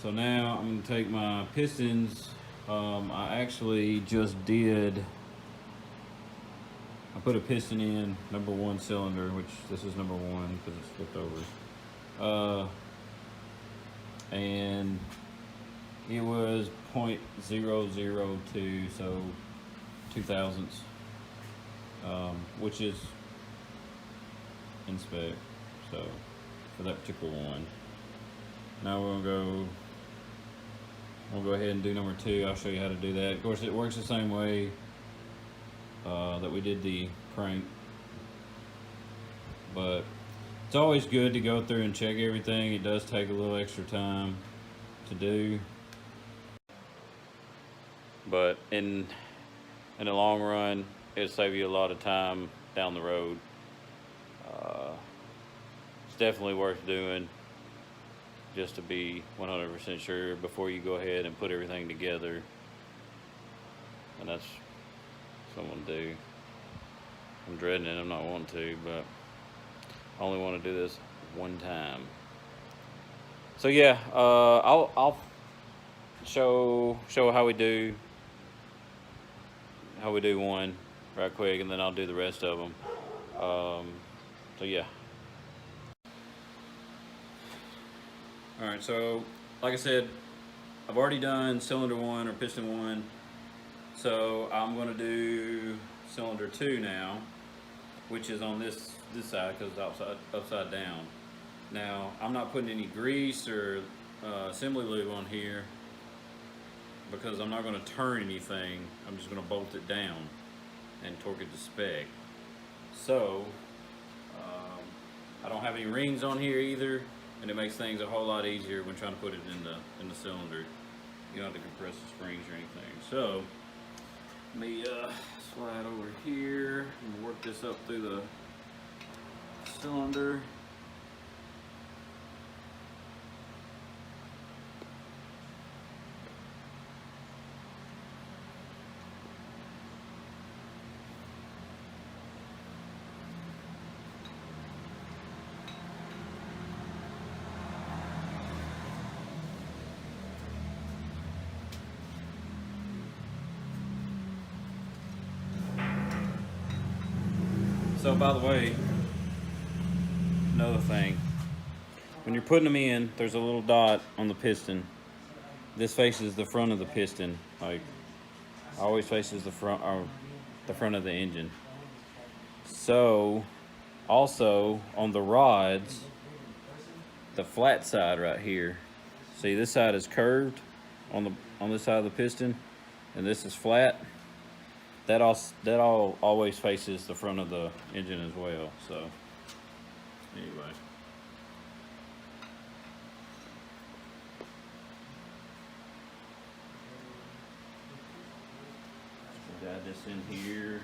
So now I'm going to take my pistons. I actually just did, I put a piston in number 1 cylinder, which this is number 1 because it's flipped over. And it was 0.002, so 2 thousandths, which is in spec, so for that particular one. Now we'll go ahead and do number 2. I'll show you how to do that. Of course, it works the same way that we did the crank, but it's always good to go through and check everything. It does take a little extra time to do, but in the long run, it'll save you a lot of time down the road. It's definitely worth doing, just to be 100% sure before you go ahead and put everything together. And that's what I'm gonna do. I'm dreading it, I'm not wanting to, but I only want to do this one time. So yeah, I'll show how we do one right quick, and then I'll do the rest of them. So yeah. All right, so like I said, I've already done cylinder 1 or piston 1, so I'm going to do cylinder 2 now, which is on this side because it's upside down. Now I'm not putting any grease or assembly lube on here because I'm not going to turn anything. I'm just going to bolt it down and torque it to spec. So I don't have any rings on here either, and it makes things a whole lot easier when trying to put it in the cylinder. You don't have to compress the springs or anything. So let me slide over here and work this up through the cylinder. So by the way, another thing, when you're putting them in, there's a little dot on the piston. This faces the front of the piston, like always faces the front of the engine. So also on the rods, the flat side right here, see this side is curved on this side of the piston, and this is flat. That all always faces the front of the engine as well. So anyway, let's add this in here.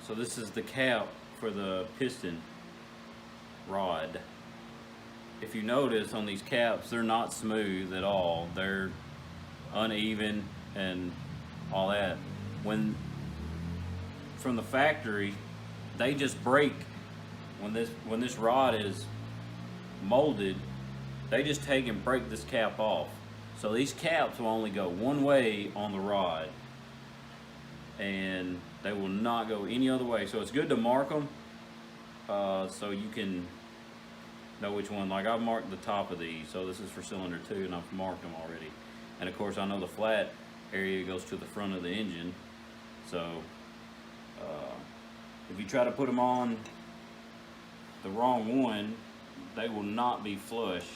So this is the cap for the piston rod. If you notice on these caps, they're not smooth at all. They're uneven and all that. When from the factory, they just break. When this rod is molded, they just take and break this cap off. So these caps will only go one way on the rod, and they will not go any other way. So it's good to mark them so you can know which one. Like I've marked the top of these, so this is for cylinder 2, and I've marked them already. And of course I know the flat area goes to the front of the engine. So if you try to put them on the wrong one, they will not be flush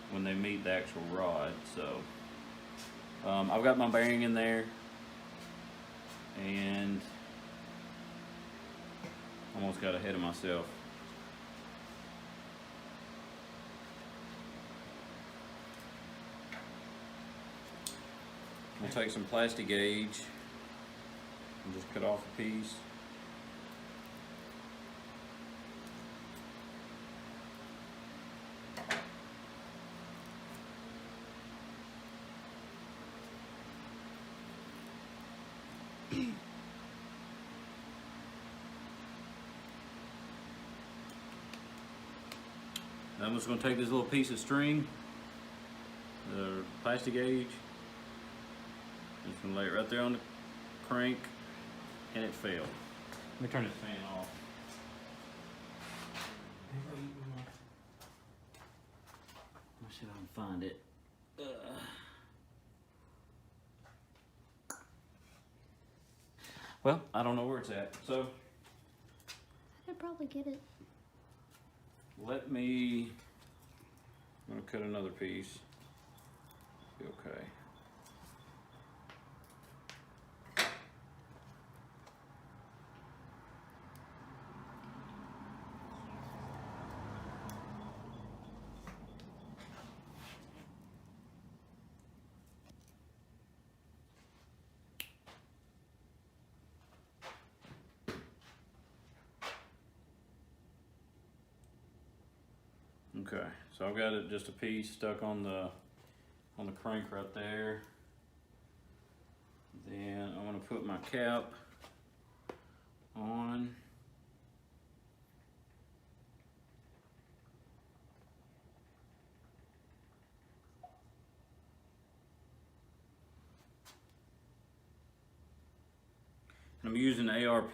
when they meet the actual rod. So I've got my bearing in there, and Almost got ahead of myself. We'll take some plastic gauge and just cut off a piece. I'm just going to take this little piece of string, the plastic gauge, just going to lay it right there on the crank, and it failed. Let me turn this fan off. Let's see if I can find it. Well, I don't know where it's at, so I could probably get it. I'm gonna cut another piece. Be okay. Okay, so I've got it just a piece stuck on the crank right there. Then I'm gonna put my cap on. And I'm using Arp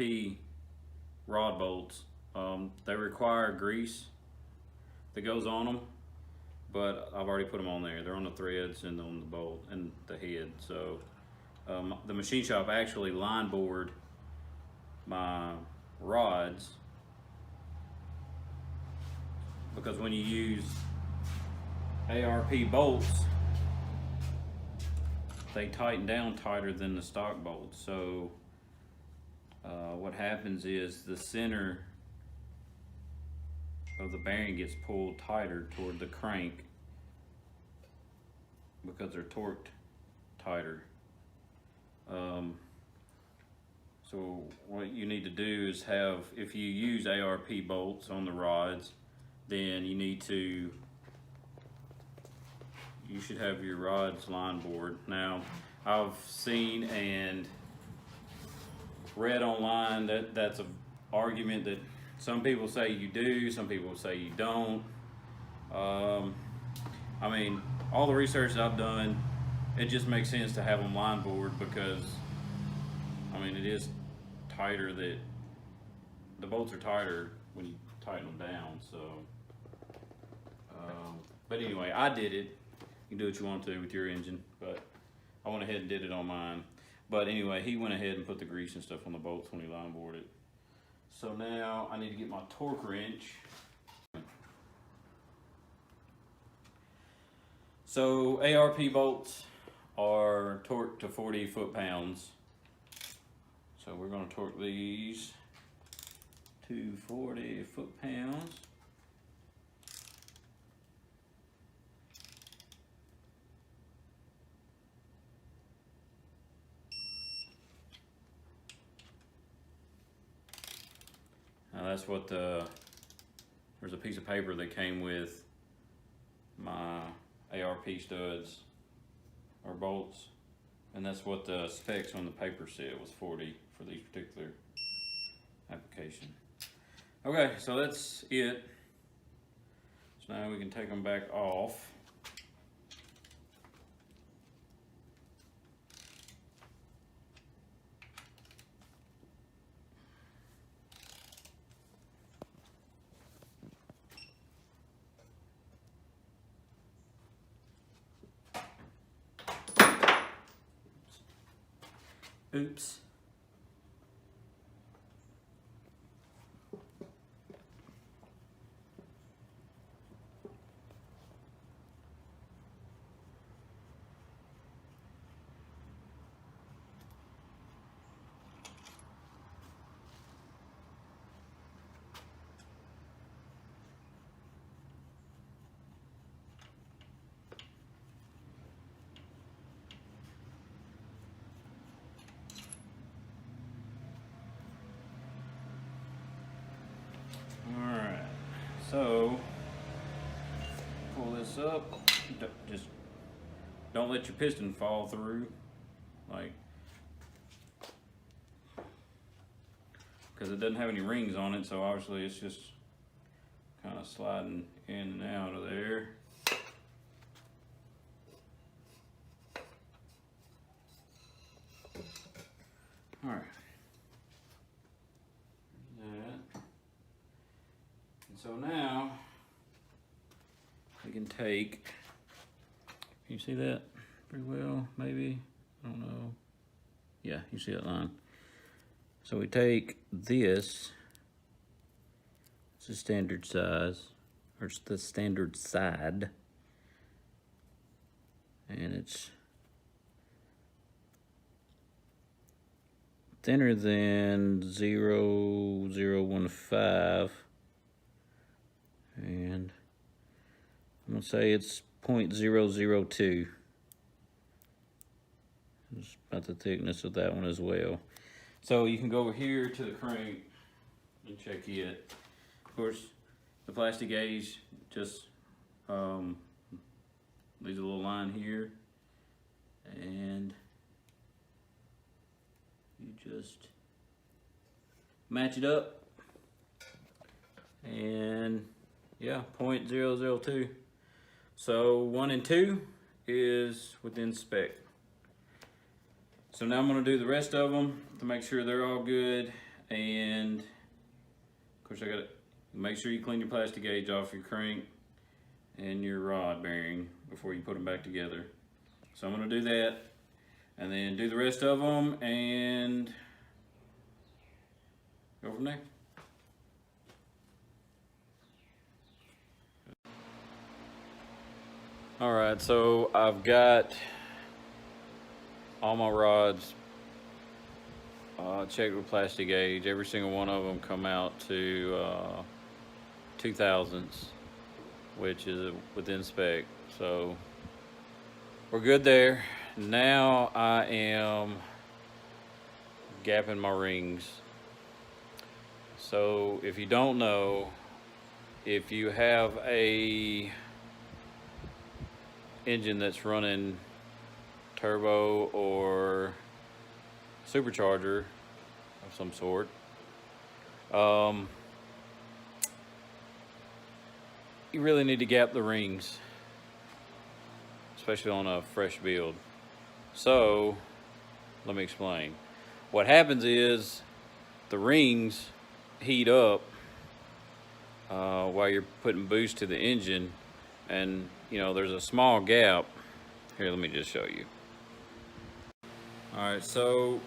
Rod Bolts. They require grease that goes on them, but I've already put them on there. They're on the threads and on the bolt and the head. So the machine shop actually line bored my rods, because when you use Arp bolts, they tighten down tighter than the stock bolts. So what happens is the center of the bearing gets pulled tighter toward the crank because they're torqued tighter. So what you need to do is have, if you use Arp bolts on the rods, then you should have your rods line bored. Now, I've seen and read online that that's an argument that some people say you do, some people say you don't. I mean, all the research that I've done, it just makes sense to have them line bored, because, I mean, it is tighter, that the bolts are tighter when you tighten them down. So, but anyway, I did it. You can do what you want to with your engine, but I went ahead and did it on mine. But anyway, he went ahead and put the grease and stuff on the bolts when he line bored it. So now I need to get my torque wrench. So Arp bolts are torqued to 40 foot-pounds. So we're going to torque these to 40 foot-pounds. Now that's what there's a piece of paper that came with my Arp studs or bolts, and that's what the specs on the paper said was 40 for these particular application. Okay, so that's it. So now we can take them back off. Oops. So pull this up. Just don't let your piston fall through, like, because it doesn't have any rings on it, so obviously it's just kind of sliding in and out of there. All right. That. And so now we can take, can you see that pretty well, maybe? I don't know. Yeah, you see that line. So we take this, it's a standard size, or it's the standard side, and it's thinner than 0.015, and I'm gonna say it's 0.002. It's about the thickness of that one as well. So you can go over here to the crank and check it. Of course, the plastic gauge just leaves a little line here, and you just match it up, and yeah, 0.002. So 1 and 2 is within spec. So now I'm going to do the rest of them to make sure they're all good, and of course I got to make sure you clean your plastic gauge off your crank and your rod bearing before you put them back together. So I'm going to do that, and then do the rest of them and go from there. All right, so I've got all my rods checked with plastic gauge. Every single one of them come out to 2000s, which is within spec. So we're good there. Now I am gapping my rings. So if you don't know, if you have a engine that's running turbo or supercharger of some sort, you really need to gap the rings, especially on a fresh build. So let me explain. What happens is the rings heat up while you're putting boost to the engine, and you know there's a small gap here. Let me just show you. All right, so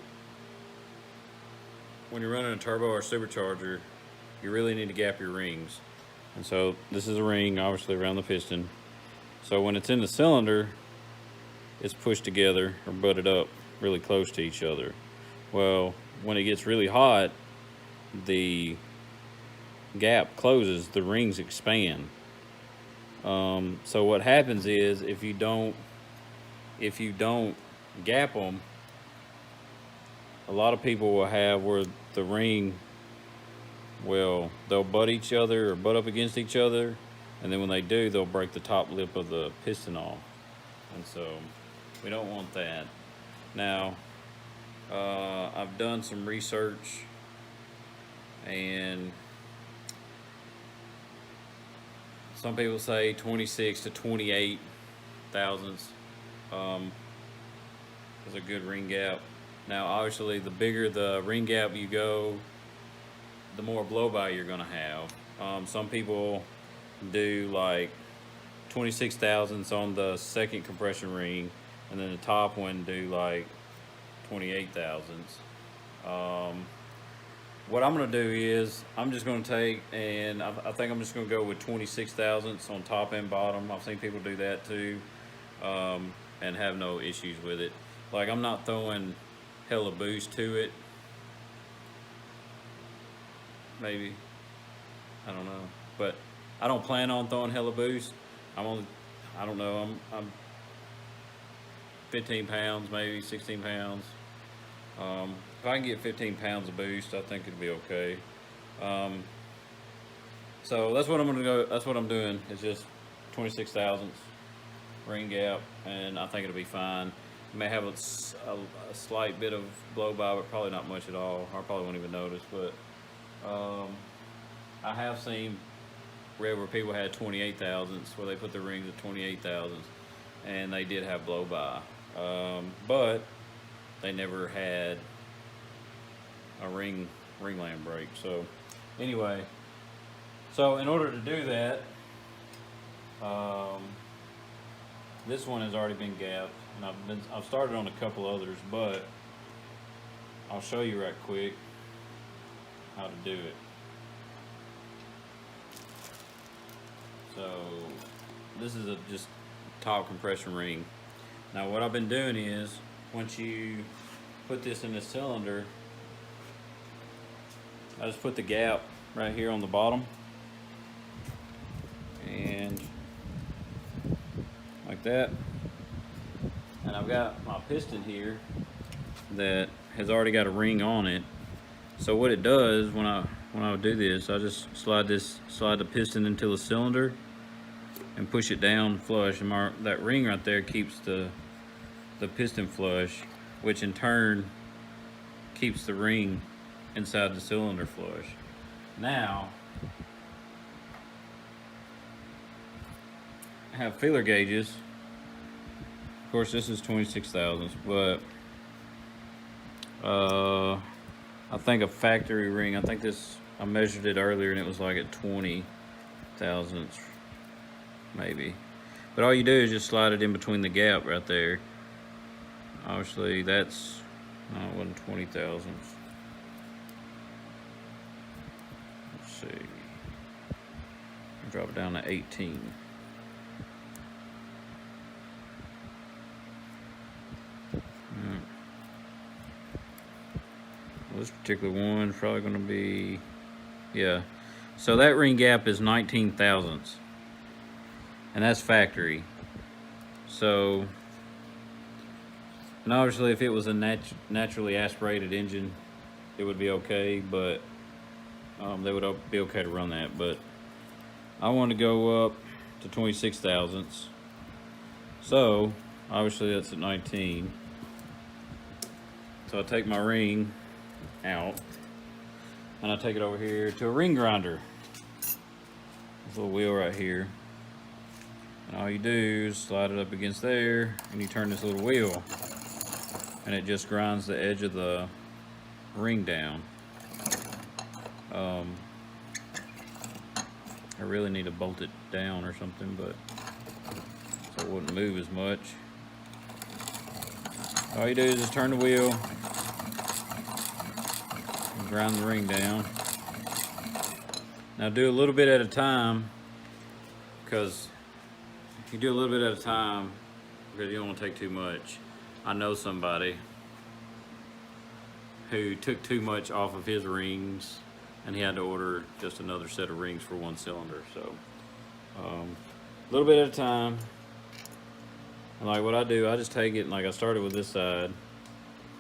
when you're running a turbo or supercharger, you really need to gap your rings. And so this is a ring, obviously, around the piston. So when it's in the cylinder, it's pushed together or butted up really close to each other. Well, when it gets really hot, the gap closes, the rings expand. So what happens is if you don't gap them, a lot of people will have where the ring, well, they'll butt each other or butt up against each other, and then when they do, they'll break the top lip of the piston off. And so we don't want that. Now, I've done some research, and some people say 26 to 28 thousandths is a good ring gap. Now, obviously, the bigger the ring gap you go, the more blow-by you're gonna have. Some people do like 26 thousandths on the second compression ring, and then the top one do like 28 thousandths. What I'm gonna do is I'm just gonna take, and I think I'm just gonna go with 26 thousandths on top and bottom. I've seen people do that too, and have no issues with it. Like, I'm not throwing hella boost to it. Maybe, I don't know, but I don't plan on throwing hella boost. I don't know, I'm 15 pounds, maybe 16 pounds. If I can get 15 pounds of boost, I think it'd be okay. So that's what I'm gonna go. That's what I'm doing. It's just 26 thousandths ring gap, and I think it'll be fine. It may have a slight bit of blow by, but probably not much at all. I probably won't even notice. But I have seen where people had 28 thousandths, where they put the rings at 28 thousandths, and they did have blow by, but they never had a ring lamp break. So anyway, so in order to do that, this one has already been gapped, and I've started on a couple others, but I'll show you right quick how to do it. So this is a just top compression ring. Now what I've been doing is, once you put this in the cylinder, I just put the gap right here on the bottom, and like that. And I've got my piston here that has already got a ring on it. So what it does when I would do this, I just slide the piston into the cylinder and push it down flush, and that ring right there keeps the piston flush, which in turn keeps the ring inside the cylinder flush. Now I have feeler gauges. Of course, this is 26 thousandths, but I think a factory ring, I think this, I measured it earlier and it was like at 20 thousandths maybe. But all you do is just slide it in between the gap right there. Obviously that's, no, it wasn't 20 thousandths. Let's see. Drop it down to 18. This particular one's probably going to be, yeah. So that ring gap is 19 thousandths, and that's factory. So, and obviously, if it was a naturally aspirated engine, it would be okay, but they would be okay to run that. But I want to go up to 26 thousandths. So obviously that's at 19. So I take my ring out and I take it over here to a ring grinder. This little wheel right here, and all you do is slide it up against there and you turn this little wheel and it just grinds the edge of the ring down. I really need to bolt it down or something, but so it wouldn't move as much. All you do is just turn the wheel and grind the ring down. Now do a little bit at a time, because you do a little bit at a time because you don't want to take too much. I know somebody who took too much off of his rings and he had to order just another set of rings for one cylinder. So a little bit at a time. And like what I do, I just take it and like I started with this side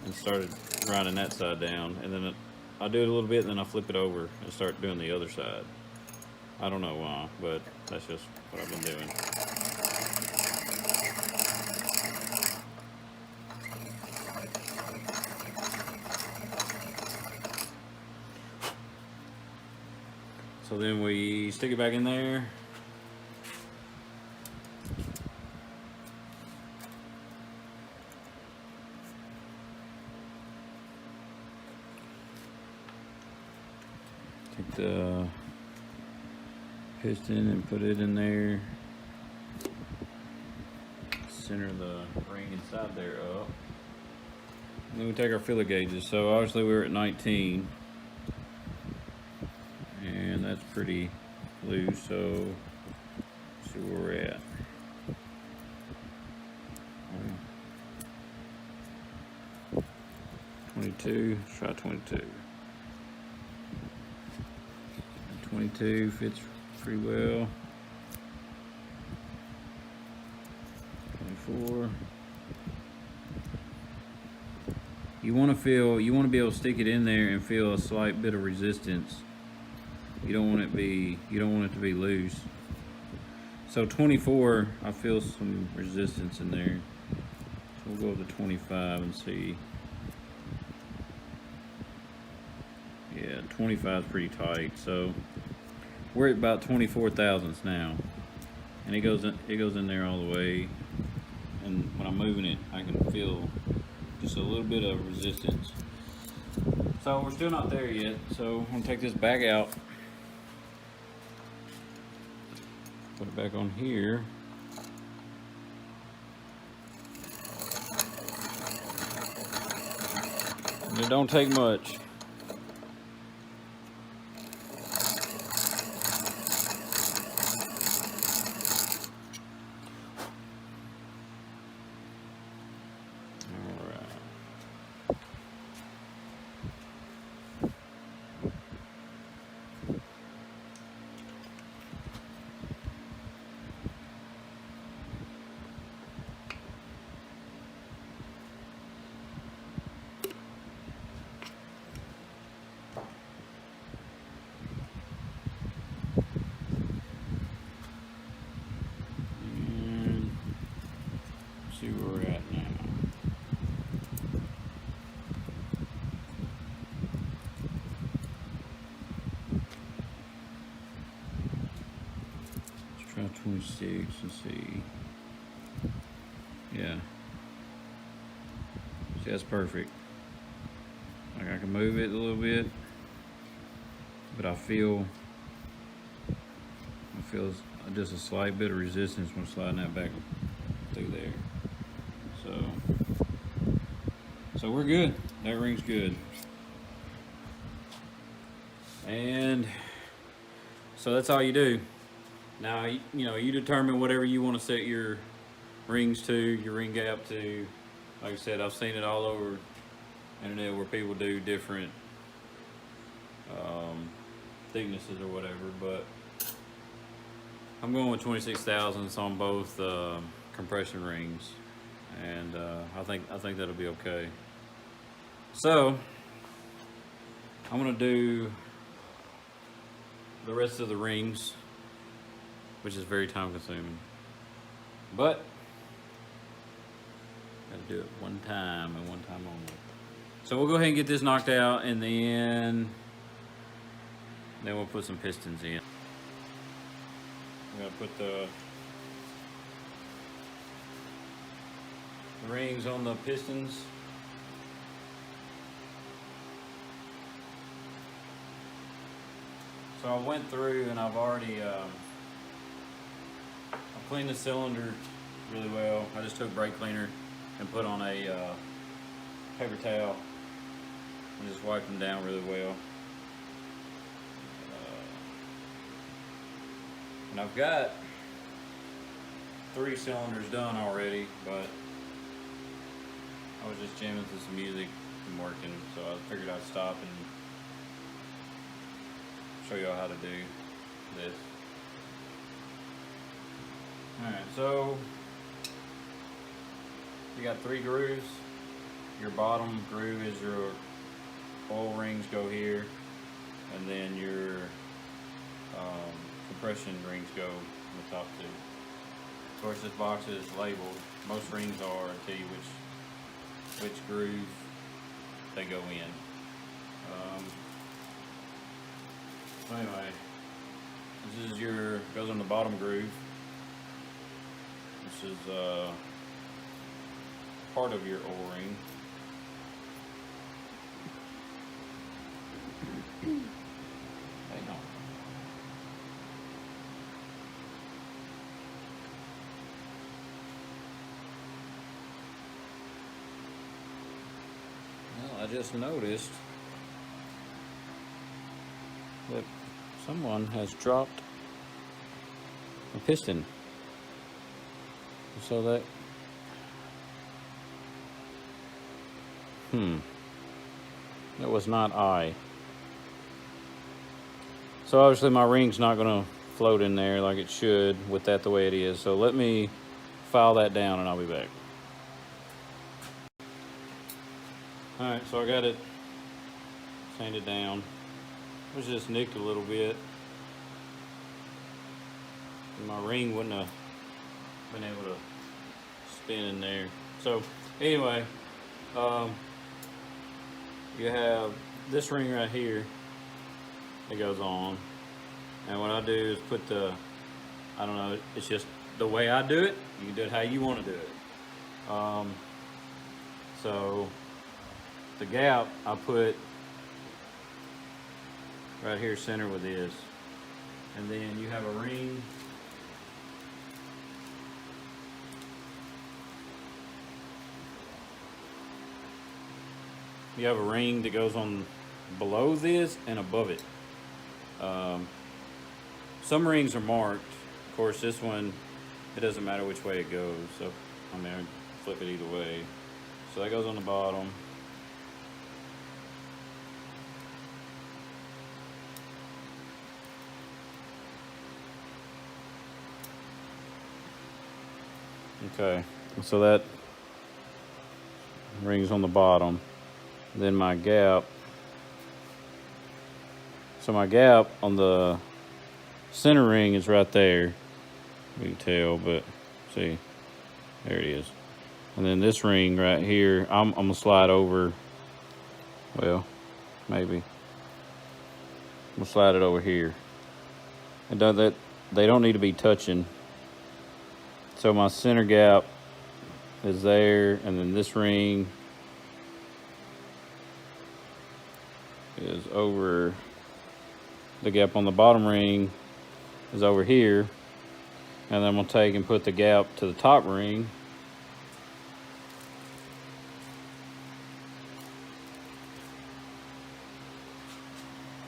and started grinding that side down, and then I do it a little bit and then I flip it over and start doing the other side. I don't know why, but that's just what I've been doing. So then we stick it back in there. Take the piston and put it in there. Center the ring inside there up. And then we take our feeler gauges. So obviously we're at 19. And that's pretty loose, so let's see where we're at. 22, let's try 22. 22 fits pretty well. 24. You want to be able to stick it in there and feel a slight bit of resistance You don't want it to be loose. So 24, I feel some resistance in there. So we'll go with the 25 and see. Yeah, 25 is pretty tight. So we're at about 24 thousandths now, and it goes in there all the way. And when I'm moving it, I can feel just a little bit of resistance. So we're still not there yet. So I'm gonna take this back out, put it back on here. And it don't take much. See where we're at now. Let's try 26 and see. Yeah. See, that's perfect. Like I can move it a little bit, but I feel just a slight bit of resistance when sliding that back through there. So we're good. That ring's good. And so that's all you do. Now, you determine whatever you want to set your rings to, your ring gap to. Like I said, I've seen it all over internet where people do different thicknesses or whatever, but I'm going with 26 thousandths on both compression rings, and I think that'll be okay. So I'm gonna do the rest of the rings, which is very time consuming, but gotta do it one time and one time only. So we'll go ahead and get this knocked out, and then we'll put some pistons in. I'm gonna put the rings on the pistons. So I went through and I've already I cleaned the cylinder really well. I just took brake cleaner and put on a paper towel and just wiped them down really well. And I've got 3 cylinders done already, but I was just jamming to some music and working, so I figured I'd stop and show y'all how to do this. Alright, so you got 3 grooves. Your bottom groove is your oil rings go here, and then your compression rings go on the top 2. Of course, this box is labeled. Most rings are to tell you which groove they go in. So anyway, this is goes on the bottom groove. This is part of your O-ring. Hang on. Well, I just noticed that someone has dropped a piston. So that that was not I. So obviously my ring's not gonna float in there like it should with that the way it is. So let me file that down and I'll be back. Alright, so I got it sanded down. It was just nicked a little bit. my ring wouldn't have been able to spin in there. So anyway, you have this ring right here that goes on, and what I do is put the, I don't know, it's just the way I do it. You can do it how you want to do it. So the gap I put right here center with this, and then you have a ring that goes on below this and above it. Some rings are marked. Of course, this one, it doesn't matter which way it goes. So I mean, I flip it either way. So that goes on the bottom. Okay, so that ring's on the bottom. Then my gap. So my gap on the center ring is right there. You can tell, but see, there it is. And then this ring right here, I'm gonna slide over. Well, maybe. I'm gonna slide it over here. And that they don't need to be touching. So my center gap is there, and then this ring is over. The gap on the bottom ring is over here, and then I'm gonna take and put the gap to the top ring.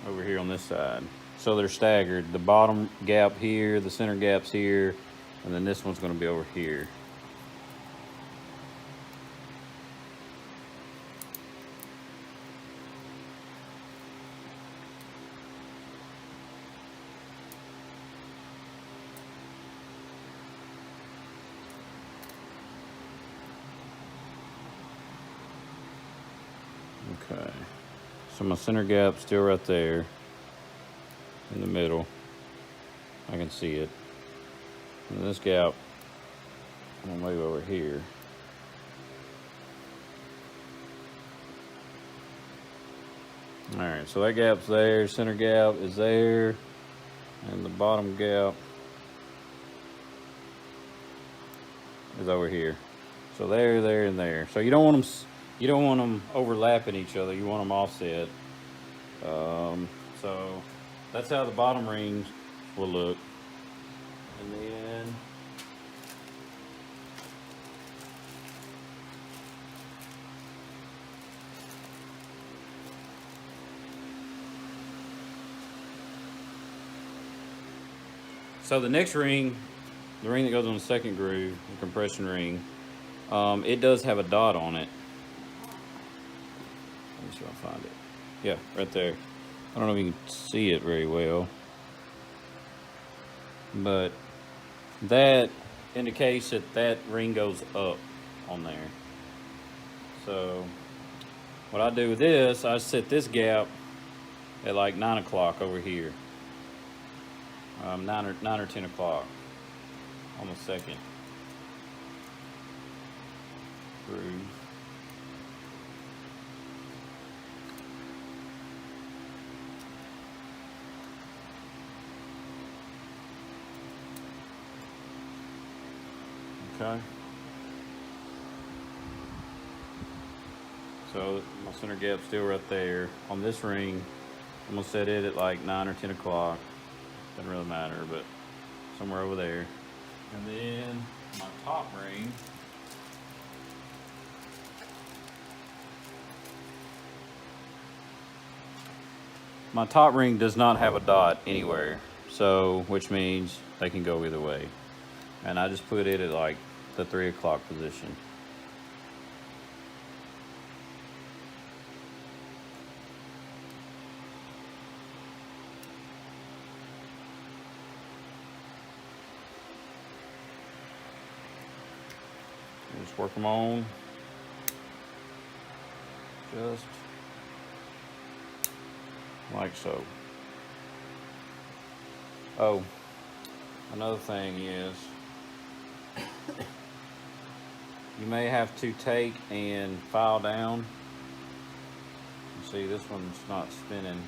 Over here on this side. So they're staggered. The bottom gap here, the center gap's here, and then this one's gonna be over here. Okay, so my center gap's still right there in the middle. I can see it. And this gap, I'm gonna move over here. All right, so that gap's there, center gap is there, and the bottom gap is over here. So there, and there. So you don't want them overlapping each other. You want them offset. So that's how the bottom rings will look. And then so the next ring, the ring that goes on the second groove, the compression ring, it does have a dot on it. Let me see if I find it. Yeah, right there. I don't know if you can see it very well, but that indicates that that ring goes up on there. So what I do with this, I set this gap at like 9 o'clock over here. 9 or 10 o'clock on the second groove. Okay. So my center gap's still right there. On this ring, I'm gonna set it at like 9 or 10 o'clock. Doesn't really matter, but somewhere over there. And then my top ring, does not have a dot anywhere. So, which means they can go either way. And I just put it at like the 3 o'clock position. Just work them on, just like so. Oh, another thing is you may have to take and file down. You see, this one's not spinning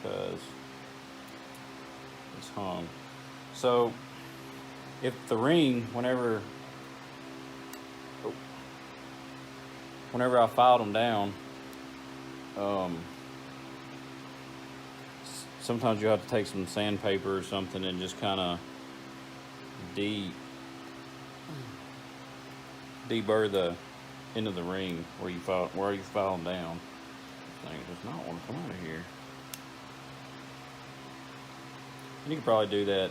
because it's hung. So if the ring, whenever I filed them down, sometimes you have to take some sandpaper or something and just kind of deburr the end of the ring where you file them down. This thing does not want to come out of here. And you can probably do that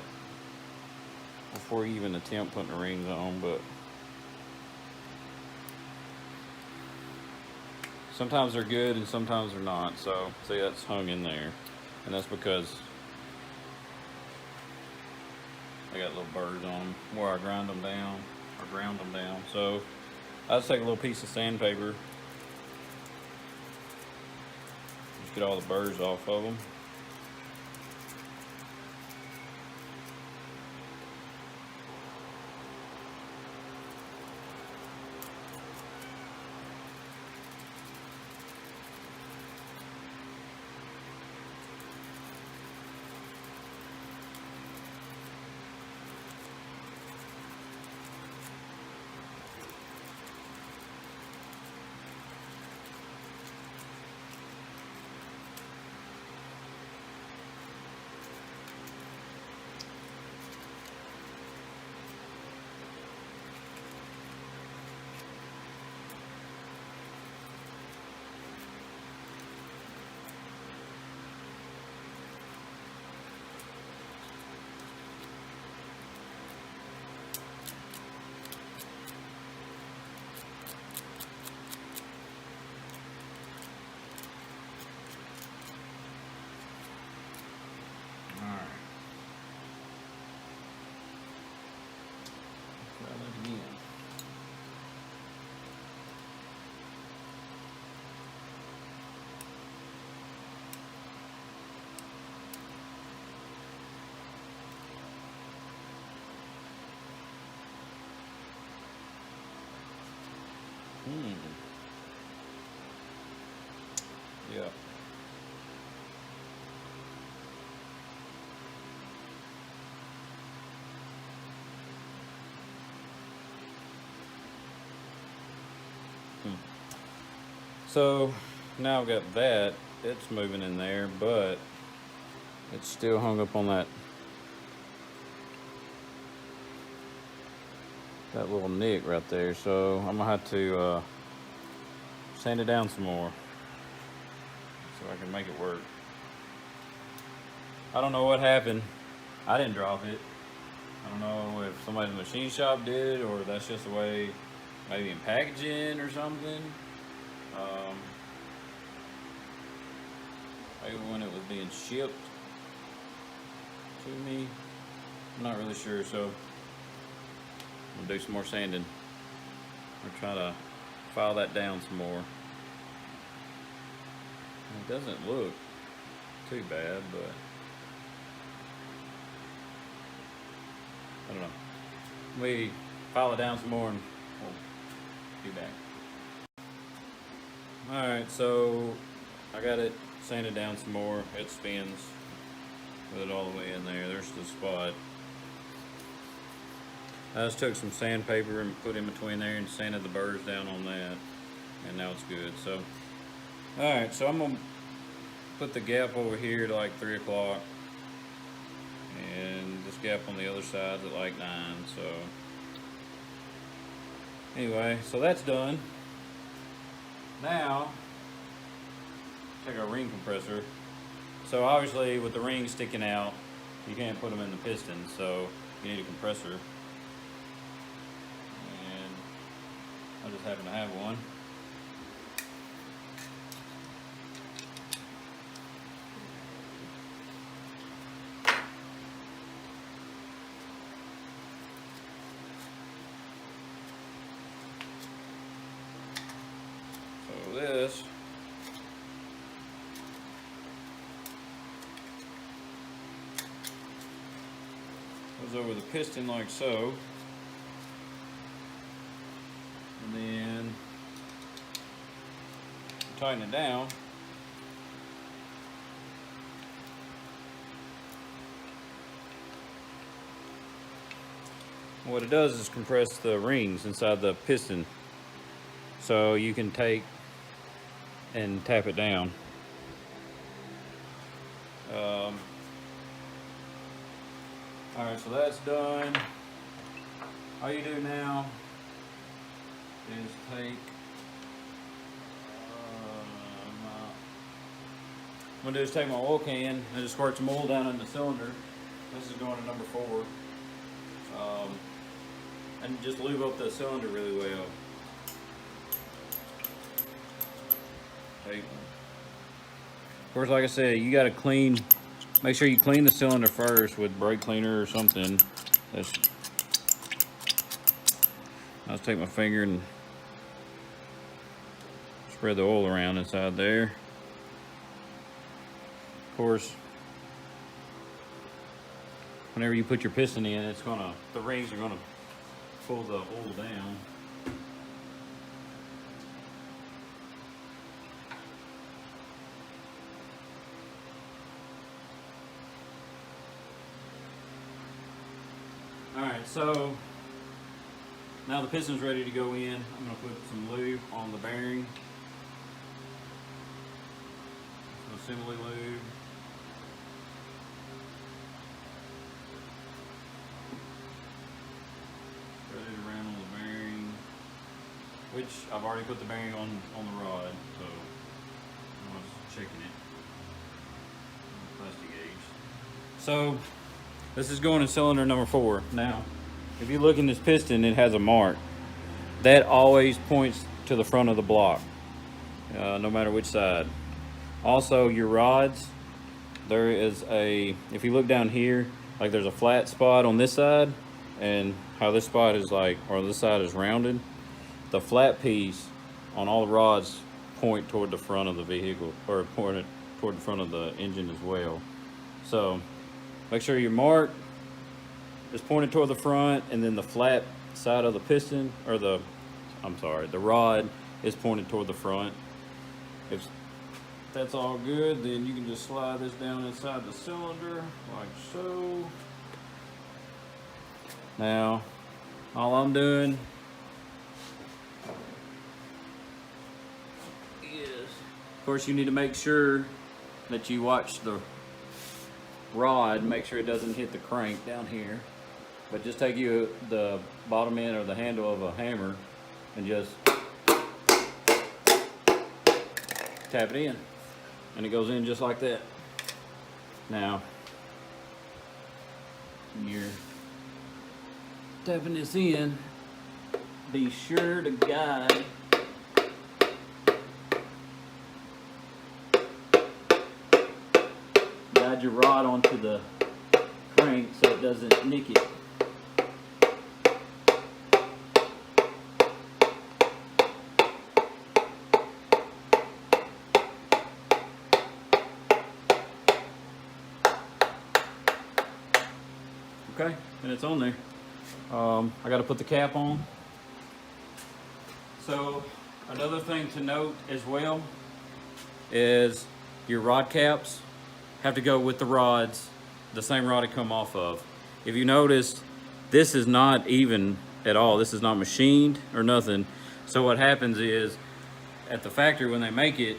before you even attempt putting the rings on, but sometimes they're good and sometimes they're not. So see, that's hung in there, and that's because I got little burrs on them where I ground them down. So I just take a little piece of sandpaper, just get all the burrs off of them. Yeah. So now I've got that, it's moving in there, but it's still hung up on that little nick right there. So I'm gonna have to sand it down some more so I can make it work. I don't know what happened. I didn't drop it. I don't know if somebody in the machine shop did, or that's just the way, maybe in packaging or something. Maybe when it was being shipped to me. I'm not really sure, so I'm gonna do some more sanding. I'm gonna try to file that down some more. It doesn't look too bad, but I don't know. We file it down some more and we'll be back. Alright, so I got it sanded down some more. It spins with it all the way in there. There's the spot. I just took some sandpaper and put in between there and sanded the burrs down on that, and now it's good. So alright, so I'm gonna put the gap over here to like 3 o'clock, and this gap on the other side at like 9. So anyway, so that's done. Now take our ring compressor. So obviously with the rings sticking out, you can't put them in the piston, so you need a compressor. And I just happen to have one. So this goes over the piston like so. And then tighten it down. What it does is compress the rings inside the piston, so you can take and tap it down. Alright, so that's done. All you do now is take what I'm gonna do is take my oil can and just squirt some oil down in the cylinder. This is going to number 4. And just lube up the cylinder really well. Okay. Of course, like I said, you gotta clean, make sure you clean the cylinder first with brake cleaner or something. I'll take my finger and spread the oil around inside there. Of course, whenever you put your piston in, the rings are gonna pull the oil down. Alright, so now the piston's ready to go in. I'm going to put some lube on the bearing. Some assembly lube. Spread it around on the bearing, which I've already put the bearing on the rod, so I was checking it. Plastic gauge. So this is going in cylinder number 4. Now, if you look in this piston, it has a mark. That always points to the front of the block, no matter which side. Also, your rods, there is if you look down here, like there's a flat spot on this side, and how this spot is or this side is rounded. The flat piece on all the rods point toward the front of the vehicle, or point toward the front of the engine as well. So make sure your mark is pointed toward the front, and then the flat side of the piston, or the rod is pointed toward the front. If that's all good, then you can just slide this down inside the cylinder like so. Now, all I'm doing is, of course, you need to make sure that you watch the rod, make sure it doesn't hit the crank down here. But just take the bottom end or the handle of a hammer and just tap it in, and it goes in just like that. Now, when you're tapping this in, be sure to guide your rod onto the crank so it doesn't nick it. Okay, and it's on there. I got to put the cap on. So another thing to note as well is your rod caps have to go with the rods, the same rod it come off of. If you notice, this is not even at all. This is not machined or nothing. So what happens is, at the factory when they make it,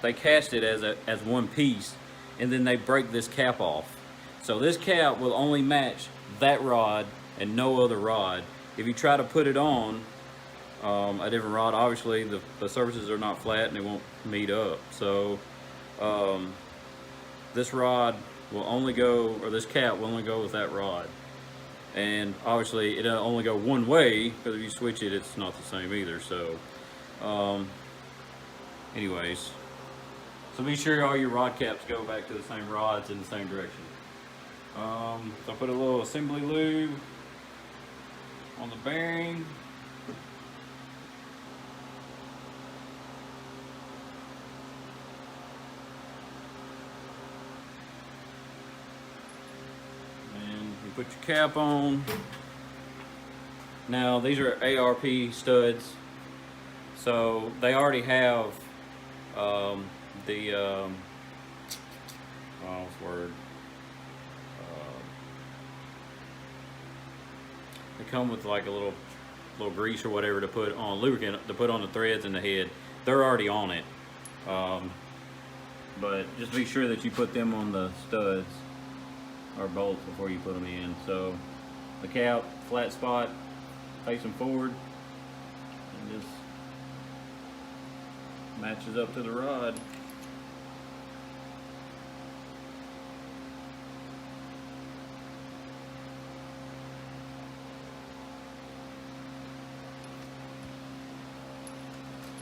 they cast it as one piece, and then they break this cap off. So this cap will only match that rod and no other rod. If you try to put it on a different rod, obviously the surfaces are not flat and they won't meet up. So this rod will only go, or this cap will only go with that rod. And obviously it'll only go one way, because if you switch it, it's not the same either. So anyways, so be sure all your rod caps go back to the same rods in the same direction. So I put a little assembly lube on the bearing. And you Put your cap on. Now these are ARP studs, so they already have what's the word? They come with like a little grease or whatever to put on, lubricant to put on the threads in the head. They're already on it, but just be sure that you put them on the studs or bolts before you put them in. So the cap, flat spot, face them forward, and just matches up to the rod.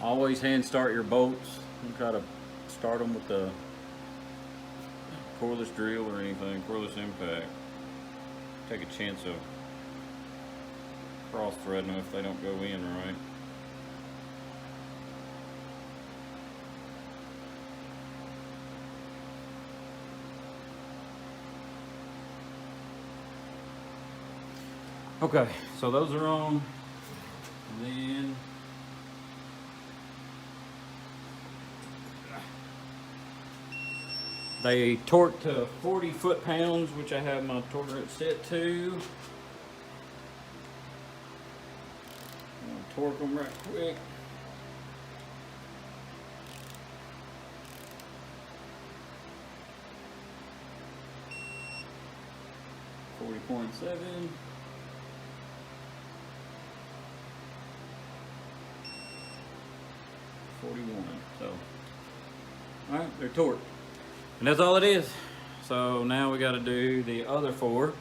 Always hand start your bolts and try to start them with the cordless drill or anything, cordless impact. Take a chance of cross threading them if they don't go in right. Okay, so those are on, and then they torque to 40 foot-pounds, which I have my torque wrench set to. I'll torque them right quick. .7. 41. So, all right, they're torqued. And that's all it is. So now we got to do the other 4,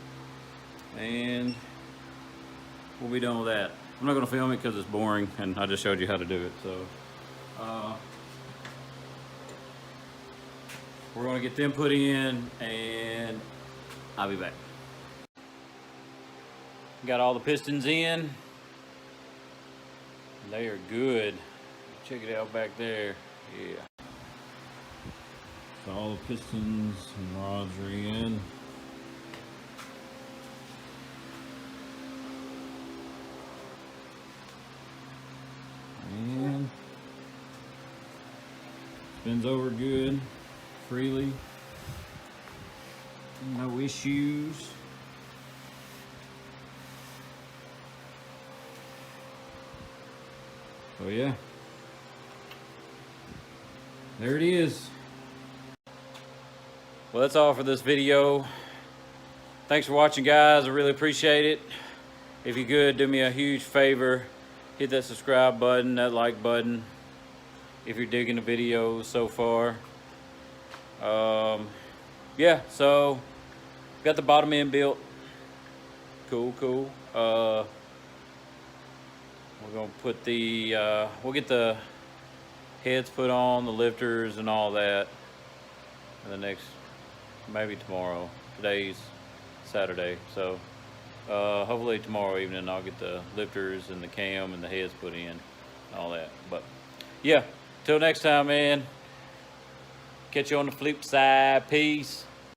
and we'll be done with that. I'm not going to film it because it's boring, and I just showed you how to do it. So we're going to get them put in, and I'll be back. Got all the pistons in. They are good. Check it out back there. Yeah. So all the pistons and rods are in. And spins over good, freely. No issues. So yeah. There it is. Well, that's all for this video. Thanks for watching, guys. I really appreciate it. If you could, do me a huge favor. Hit that subscribe button, that like button, if you're digging the video so far. Yeah, so got the bottom end built. Cool, cool. We're gonna put the, we'll get the heads put on, the lifters and all that in the next, maybe tomorrow. Today's Saturday, so hopefully tomorrow evening I'll get the lifters and the cam and the heads put in and all that. But yeah, till next time, man. Catch you on the flip side. Peace.